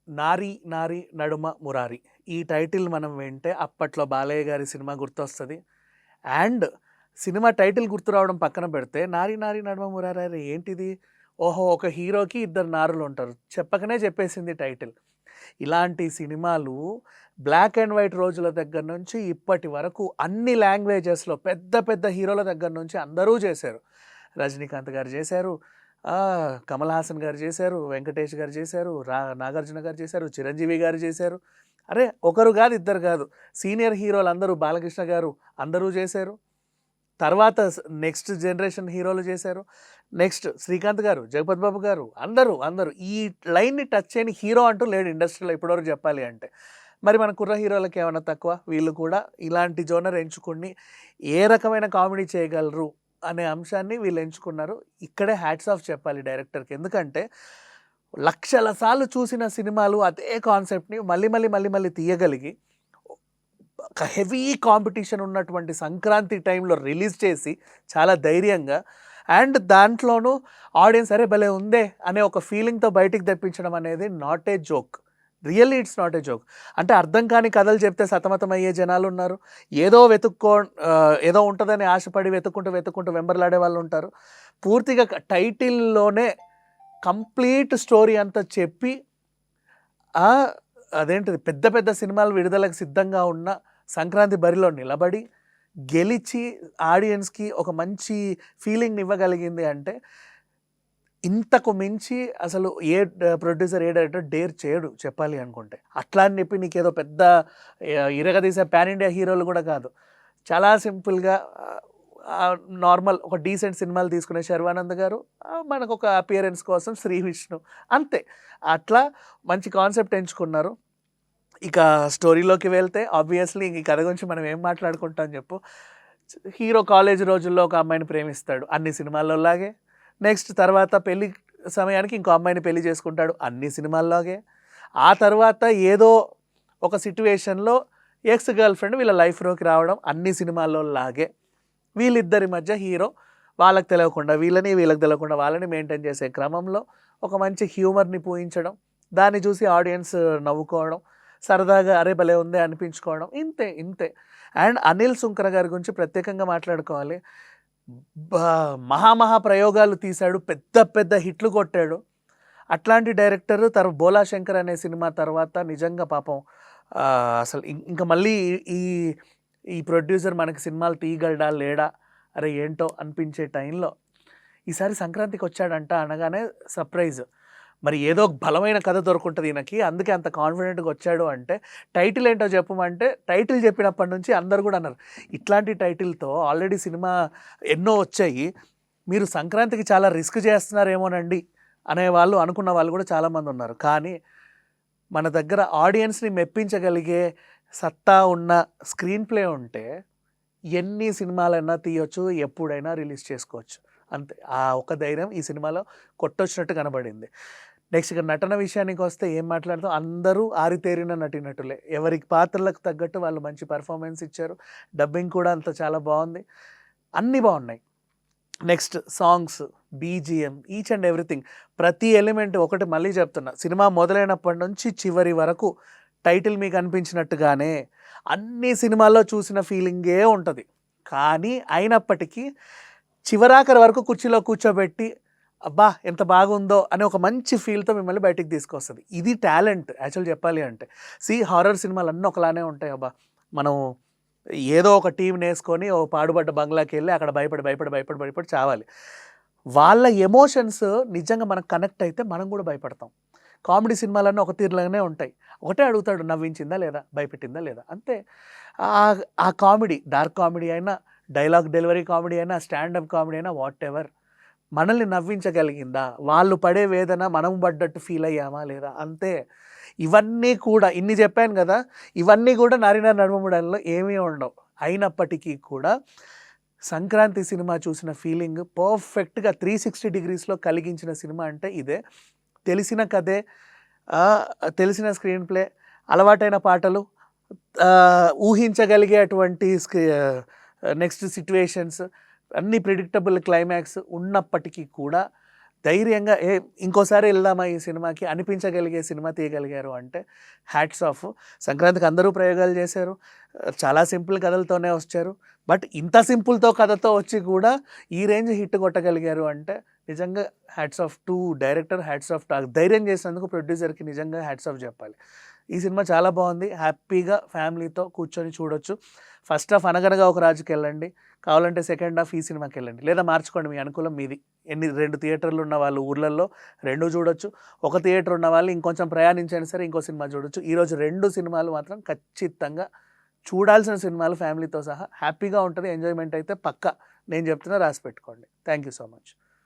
'నారి నారి నడుమ మురారి' ఈ టైటిల్ మనం వింటే అప్పట్లో బాలయ్య గారి సినిమా గుర్తొస్తది. అండ్ సినిమా టైటిల్ గుర్తు రావడం పక్కన పెడితే 'నారి నారి నడుమ మురారి' అరె ఏంటిది? ఓహో! ఒక హీరోకి ఇద్దరు నారులుంటారు. చెప్పకనే చెప్పేసింది టైటిల్. ఇలాంటి సినిమాలు బ్లాక్ అండ్ వైట్ రోజుల దగ్గర నుంచి ఇప్పటి వరకు అన్ని లాంగ్వేజెస్‌లో పెద్ద పెద్ద హీరోల దగ్గర నుంచి అందరూ చేశారు. రజనీకాంత్ గారు చేశారు. కమల్ హాసన్ గారు చేశారు. వెంకటేష్ గారు చేశారు. నాగార్జున గారు చేశారు. చిరంజీవి గారు చేశారు. అరే! ఒకరు కాదు, ఇద్దరు కాదు. సీనియర్ హీరోలందరూ బాలకృష్ణ గారు అందరూ చేశారు. తర్వాత నెక్స్ట్ జనరేషన్ హీరోలు చేశారు. నెక్స్ట్ శ్రీకాంత్ గారు, జగపతి బాబు గారు అందరూ ఈ లైన్‌ని టచ్ చేయని హీరో అంటూ లేడు ఇండస్ట్రీలో ఇప్పటివరకు చెప్పాలి అంటే. మరి మన కుర్ర హీరోలకి ఏమన్నా తక్కువ? వీళ్ళు కూడా ఇలాంటి జోనర్ ఎంచుకొని ఏ రకమైన కామెడీ చేయగలరు అనే అంశాన్ని వీళ్ళు ఎంచుకున్నారు. ఇక్కడే హ్యాట్స్ ఆఫ్ చెప్పాలి డైరెక్టర్‌కి. ఎందుకంటే లక్షల సార్లు చూసిన సినిమాలు అదే కాన్సెప్ట్‌ని మళ్ళీ తీయగలిగి ఒక హెవీ కాంపిటీషన్ ఉన్నటువంటి సంక్రాంతి టైంలో రిలీజ్ చేసి చాలా ధైర్యంగా అండ్ దాంట్లోనూ ఆడియన్స్ అరే భలే ఉందే అనే ఒక ఫీలింగ్తో బయటికి తెప్పించడం అనేది not a joke. Really it's not a joke. అంటే అర్థం కాని కథలు చెప్తే సతమతం అయ్యే జనాలు ఉన్నారు. ఏదో ఉంటుందని ఆశపడి వెతుక్కుంటూ వెంబర్లాడే వాళ్ళు ఉంటారు. పూర్తిగా టైటిల్లోనే కంప్లీట్ స్టోరీ అంతా చెప్పి అదేంటిది పెద్ద పెద్ద సినిమాలు విడుదలకు సిద్ధంగా ఉన్న సంక్రాంతి బరిలో నిలబడి గెలిచి ఆడియన్స్కి ఒక మంచి ఫీలింగ్ని ఇవ్వగలిగింది అంటే ఇంతకు మించి అసలు ఏ ప్రొడ్యూసర్ ఏ డైరెక్టర్ డేర్ చేయడు చెప్పాలి అనుకుంటే. అట్లా అని చెప్పి నీకేదో పెద్ద ఇరగదీసే పాన్ ఇండియా హీరోలు కూడా కాదు. చాలా సింపుల్గా నార్మల్ ఒక డీసెంట్ సినిమాలు తీసుకునే శర్వానంద్ గారు, మనకు ఒక అపియరెన్స్ కోసం శ్రీ విష్ణు, అంతే. అట్లా మంచి కాన్సెప్ట్ ఎంచుకున్నారు. ఇక స్టోరీలోకి వెళ్తే ఆబ్వియస్లీ ఈ కథ గురించి మనం ఏం మాట్లాడుకుంటాం చెప్పు. హీరో కాలేజ్ రోజుల్లో ఒక అమ్మాయిని ప్రేమిస్తాడు అన్ని సినిమాల్లో లాగే. నెక్స్ట్ తర్వాత పెళ్లి సమయానికి ఇంకో అమ్మాయిని పెళ్లి చేసుకుంటాడు అన్ని సినిమాల్లాగే. ఆ తర్వాత ఏదో ఒక సిట్యువేషన్లో ఎక్స్ గర్ల్ ఫ్రెండ్ వీళ్ళ లైఫ్లోకి రావడం అన్ని సినిమాల్లో లాగే. వీళ్ళిద్దరి మధ్య హీరో వాళ్ళకి తెలియకుండా వీళ్ళకి తెలియకుండా వాళ్ళని మెయింటైన్ చేసే క్రమంలో ఒక మంచి హ్యూమర్ని పూయించడం, దాన్ని చూసి ఆడియన్స్ నవ్వుకోవడం, సరదాగా అరే భలే ఉందే అనిపించుకోవడం, ఇంతే. అండ్ అనిల్ సుంకర గారి గురించి ప్రత్యేకంగా మాట్లాడుకోవాలి. మహా ప్రయోగాలు తీశాడు, పెద్ద హిట్లు కొట్టాడు. అట్లాంటి డైరెక్టర్ బోలా శంకర్ అనే సినిమా తర్వాత నిజంగా పాపం అసలు ఇంకా మళ్ళీ ఈ ప్రొడ్యూసర్ మనకి సినిమాలు తీయగలడా లేడా అరే ఏంటో అనిపించే టైంలో ఈసారి సంక్రాంతికి వచ్చాడంట అనగానే సర్ప్రైజ్. మరి ఏదో బలమైన కథ దొరుకుంటుంది ఈయనకి, అందుకే అంత కాన్ఫిడెంట్గా వచ్చాడు అంటే టైటిల్ ఏంటో చెప్పమంటే టైటిల్ చెప్పినప్పటి నుంచి అందరు కూడా అన్నారు ఇట్లాంటి టైటిల్తో ఆల్రెడీ సినిమా ఎన్నో వచ్చాయి, మీరు సంక్రాంతికి చాలా రిస్క్ చేస్తున్నారేమోనండి అనేవాళ్ళు అనుకున్న వాళ్ళు కూడా చాలామంది ఉన్నారు. కానీ మన దగ్గర ఆడియన్స్ని మెప్పించగలిగే సత్తా ఉన్న స్క్రీన్ ప్లే ఉంటే ఎన్ని సినిమాలైనా తీయొచ్చు, ఎప్పుడైనా రిలీజ్ చేసుకోవచ్చు, అంతే. ఆ ఒక ధైర్యం ఈ సినిమాలో కొట్టొచ్చినట్టు కనబడింది. నెక్స్ట్ ఇక నటన విషయానికి వస్తే ఏం మాట్లాడతాం, అందరూ ఆరితేరిన నటీనటులే. ఎవరికి పాత్రలకు తగ్గట్టు వాళ్ళు మంచి పర్ఫార్మెన్స్ ఇచ్చారు. డబ్బింగ్ కూడా అంత చాలా బాగుంది, అన్నీ బాగున్నాయి. Next songs, BGM, each and everything, ప్రతి ఎలిమెంట్. ఒకటి మళ్ళీ చెప్తున్నా, సినిమా మొదలైనప్పటి నుంచి చివరి వరకు టైటిల్ మీకు అనిపించినట్టుగానే అన్ని సినిమాల్లో చూసిన ఫీలింగే ఉంటుంది. కానీ అయినప్పటికీ చివరాఖరి వరకు కుర్చీలో కూర్చోబెట్టి అబ్బా ఎంత బాగుందో అని ఒక మంచి ఫీల్తో మిమ్మల్ని బయటికి తీసుకొస్తుంది. ఇది టాలెంట్ యాక్చువల్ చెప్పాలి అంటే. హారర్ సినిమాలు అన్నీ ఒకలానే ఉంటాయి. అబ్బా మనం ఏదో ఒక టీం వేసుకొని ఓ పాడుబడ్డ బంగ్లాకి వెళ్ళి అక్కడ భయపడి చావాలి. వాళ్ళ ఎమోషన్స్ నిజంగా మనకు కనెక్ట్ అయితే మనం కూడా భయపడతాం. కామెడీ సినిమాలన్నీ ఒక తీరులాగానే ఉంటాయి. ఒకటే అడుగుతాడు, నవ్వించిందా లేదా, భయపెట్టిందా లేదా, అంతే. ఆ కామెడీ, డార్క్ కామెడీ అయినా, డైలాగ్ డెలివరీ కామెడీ అయినా, స్టాండప్ కామెడీ అయినా, వాట్ ఎవర్, మనల్ని నవ్వించగలిగిందా, వాళ్ళు పడే వేదన మనం పడ్డట్టు ఫీల్ అయ్యామా లేదా, అంతే. ఇవన్నీ కూడా ఇన్ని చెప్పాను కదా, ఇవన్నీ కూడా నారిన నడుమముడలో ఏమీ ఉండవు. అయినప్పటికీ కూడా సంక్రాంతి సినిమా చూసిన ఫీలింగ్ పర్ఫెక్ట్గా 360 డిగ్రీస్లో కలిగించిన సినిమా అంటే ఇదే. తెలిసిన కథే, తెలిసిన స్క్రీన్ ప్లే, అలవాటైన పాటలు, ఊహించగలిగేటువంటి నెక్స్ట్ సిట్యువేషన్స్, అన్ని ప్రిడిక్టబుల్ క్లైమాక్స్ ఉన్నప్పటికీ కూడా ధైర్యంగా ఇంకోసారి వెళ్దామా ఈ సినిమాకి అనిపించగలిగే సినిమా తీయగలిగారు అంటే హ్యాట్స్ ఆఫ్. సంక్రాంతికి అందరూ ప్రయోగాలు చేశారు. చాలా సింపుల్ కథలతోనే వచ్చారు. బట్ ఇంత సింపుల్‌తో కథతో వచ్చి కూడా ఈ రేంజ్ హిట్ కొట్టగలిగారు అంటే నిజంగా hats off to director, hats off to ధైర్యం చేసినందుకు ప్రొడ్యూసర్‌కి నిజంగా హ్యాట్స్ ఆఫ్ చెప్పాలి. ఈ సినిమా చాలా బాగుంది. హ్యాపీగా ఫ్యామిలీతో కూర్చొని చూడొచ్చు. ఫస్ట్ హాఫ్ 'అనగనగా ఒక రాజు'కెళ్ళండి. కావాలంటే సెకండ్ హాఫ్ ఈ సినిమాకెళ్ళండి. లేదా మార్చుకోండి, మీ అనుకూలం మీది. 2 థియేటర్లు ఉన్న వాళ్ళు ఊర్లల్లో 2 చూడొచ్చు. ఒక థియేటర్ ఉన్న వాళ్ళు ఇంకొంచెం ప్రయాణించైనా సరే ఇంకో సినిమా చూడొచ్చు. ఈరోజు 2 సినిమాలు మాత్రం ఖచ్చితంగా చూడాల్సిన సినిమాలు ఫ్యామిలీతో సహా. హ్యాపీగా ఉంటది. ఎంజాయ్‌మెంట్ అయితే పక్కా. నేను చెప్తున్నా, రాసి పెట్టుకోండి. Thank you so much.